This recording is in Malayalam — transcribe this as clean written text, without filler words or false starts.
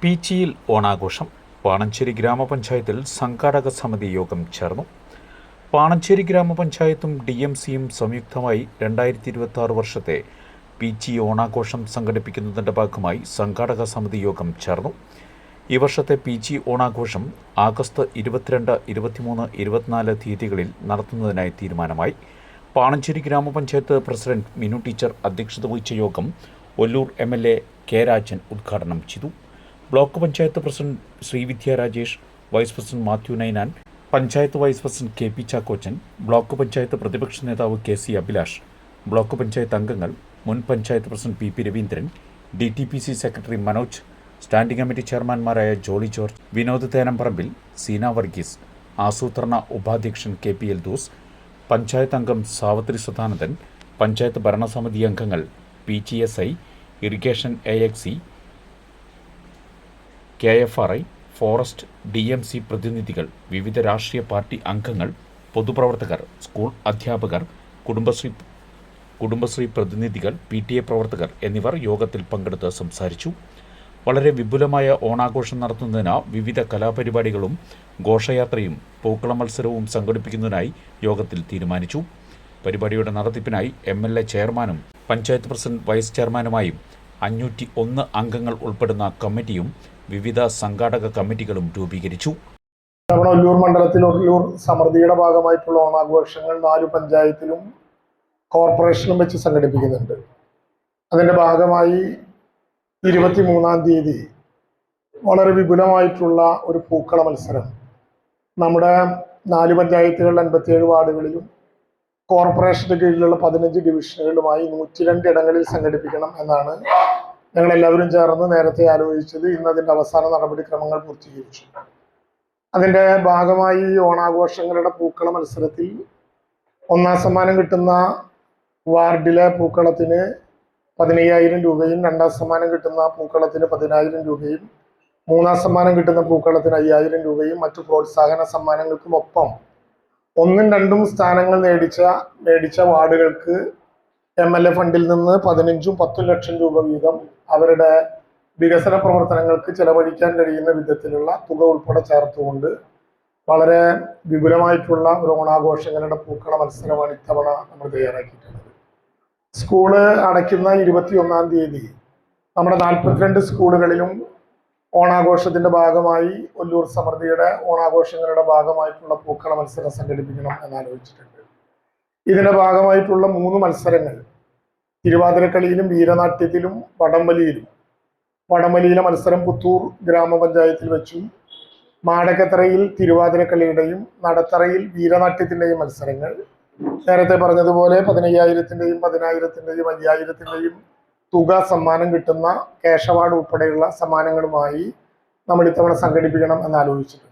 പീച്ചിയിൽ ഓണാഘോഷം. പാണഞ്ചേരി ഗ്രാമപഞ്ചായത്തിൽ സംഘാടക സമിതി യോഗം ചേർന്നു. പാണഞ്ചേരി ഗ്രാമപഞ്ചായത്തും DMCയും സംയുക്തമായി 2026 വർഷത്തെ പീച്ചി ഓണാഘോഷം സംഘടിപ്പിക്കുന്നതിൻ്റെ ഭാഗമായി സംഘാടക സമിതി യോഗം ചേർന്നു. ഈ വർഷത്തെ പീച്ചി ഓണാഘോഷം ആഗസ്റ്റ് 22, 23, 24 തീയതികളിൽ നടത്തുന്നതിനായി തീരുമാനമായി. പാണഞ്ചേരി ഗ്രാമപഞ്ചായത്ത് പ്രസിഡന്റ് മിനു ടീച്ചർ അധ്യക്ഷത വഹിച്ച യോഗം ഒല്ലൂർ MLA K. രാജൻ ഉദ്ഘാടനം ചെയ്തു. Block panchayat president Sreevidya Rajesh, vice president Mathew Ninan, panchayat vice president KP Chackochan, block panchayat പ്രതിപക്ഷ നേതാവ് KC അഭിലാഷ്, ബ്ലോക്ക് പഞ്ചായത്ത് അംഗങ്ങൾ, മുൻ panchayat president PP Raveendran, DTPC secretary Manoj, standing committee ചെയർമാൻമാരായ ജോളി ജോർജ്, വിനോദ് തേനംപറമ്പിൽ, സീന വർഗീസ്, ആസൂത്രണ ഉപാധ്യക്ഷൻ KP എൽദോസ്, പഞ്ചായത്ത് അംഗം സാവിത്രി സദാനന്ദൻ, പഞ്ചായത്ത് ഭരണസമിതി അംഗങ്ങൾ PGSI, irrigation AXC, KFRI, forest, DMC പ്രതിനിധികൾ, വിവിധ രാഷ്ട്രീയ പാർട്ടി അംഗങ്ങൾ, പൊതുപ്രവർത്തകർ, സ്കൂൾ അധ്യാപകർ, കുടുംബശ്രീ പ്രതിനിധികൾ, PTA പ്രവർത്തകർ എന്നിവർ യോഗത്തിൽ പങ്കെടുത്ത് സംസാരിച്ചു. വളരെ വിപുലമായ ഓണാഘോഷം നടത്തുന്നതിന് വിവിധ കലാപരിപാടികളും ഘോഷയാത്രയും പൂക്കള മത്സരവും സംഘടിപ്പിക്കുന്നതിനായി യോഗത്തിൽ തീരുമാനിച്ചു. പരിപാടിയുടെ നടത്തിപ്പിനായി MLA ചെയർമാനും പഞ്ചായത്ത് പ്രസിഡന്റ് വൈസ് ചെയർമാനുമായും 501 അംഗങ്ങൾ ഉൾപ്പെടുന്ന കമ്മിറ്റിയും വിവിധ സംഘാടക കമ്മിറ്റികളും രൂപീകരിച്ചു. ഒല്ലൂർ മണ്ഡലത്തിൽ ഒല്ലൂർ സമൃദ്ധിയുടെ ഭാഗമായിട്ടുള്ള ഓണാഘോഷങ്ങൾ 4 പഞ്ചായത്തിലും കോർപ്പറേഷനും വെച്ച് സംഘടിപ്പിക്കുന്നുണ്ട്. അതിൻ്റെ ഭാഗമായി 23-ാം തീയതി വളരെ വിപുലമായിട്ടുള്ള ഒരു പൂക്കള മത്സരം നമ്മുടെ 4 പഞ്ചായത്തുകളിൽ 57 വാർഡുകളിലും കോർപ്പറേഷന്റെ കീഴിലുള്ള 15 ഡിവിഷനുകളുമായി 102 ഇടങ്ങളിൽ സംഘടിപ്പിക്കണം എന്നാണ് ഞങ്ങളെല്ലാവരും ചേർന്ന് നേരത്തെ ആലോചിച്ചത്. ഇന്ന് അതിൻ്റെ അവസാന നടപടിക്രമങ്ങൾ പൂർത്തീകരിച്ചു. അതിൻ്റെ ഭാഗമായി ഓണാഘോഷങ്ങളുടെ പൂക്കള മത്സരത്തിൽ 1ാം സമ്മാനം കിട്ടുന്ന വാർഡിലെ പൂക്കളത്തിന് 15,000 രൂപയും 2ാം സമ്മാനം കിട്ടുന്ന പൂക്കളത്തിന് 10,000 രൂപയും 3ാം സമ്മാനം കിട്ടുന്ന പൂക്കളത്തിന് 5,000 രൂപയും മറ്റു പ്രോത്സാഹന സമ്മാനങ്ങൾക്കും ഒപ്പം 1ഉം 2ഉം സ്ഥാനങ്ങൾ മേടിച്ച വാർഡുകൾക്ക് MLA ഫണ്ടിൽ നിന്ന് 15ഉം 10 ലക്ഷം രൂപ വീതം അവരുടെ വികസന പ്രവർത്തനങ്ങൾക്ക് ചെലവഴിക്കാൻ കഴിയുന്ന വിധത്തിലുള്ള തുക ഉൾപ്പെടെ ചേർത്തുകൊണ്ട് വളരെ വിപുലമായിട്ടുള്ള ഒരു ഓണാഘോഷങ്ങളുടെ പൂക്കള മത്സരമാണ് ഇത്തവണ നമ്മൾ തയ്യാറാക്കിയിട്ടുള്ളത്. സ്കൂള് അടയ്ക്കുന്ന 21-ാം തീയതി നമ്മുടെ 42 സ്കൂളുകളിലും ഓണാഘോഷത്തിന്റെ ഭാഗമായി ഒല്ലൂർ സമൃദ്ധിയുടെ ഓണാഘോഷങ്ങളുടെ ഭാഗമായിട്ടുള്ള പൂക്കള മത്സരം സംഘടിപ്പിക്കണം എന്നാലോചിച്ചിട്ടുണ്ട്. ഇതിന്റെ ഭാഗമായിട്ടുള്ള 3 മത്സരങ്ങൾ തിരുവാതിരക്കളിയിലും വീരനാട്യത്തിലും വടംവലിയിലെ മത്സരം പുത്തൂർ ഗ്രാമപഞ്ചായത്തിൽ വെച്ചും, മാടക്കത്തറയിൽ തിരുവാതിരക്കളിയുടെയും നടത്തറയിൽ വീരനാട്യത്തിൻ്റെയും മത്സരങ്ങൾ നേരത്തെ പറഞ്ഞതുപോലെ 15,000-ൻ്റെയും 10,000-ൻ്റെയും 5,000-ൻ്റെയും തുക സമ്മാനം കിട്ടുന്ന ക്യാഷ് അവാർഡ് ഉൾപ്പെടെയുള്ള സമ്മാനങ്ങളുമായി നമ്മൾ ഇത്തവണ സംഘടിപ്പിക്കണം എന്നാലോചിച്ചിട്ടുണ്ട്.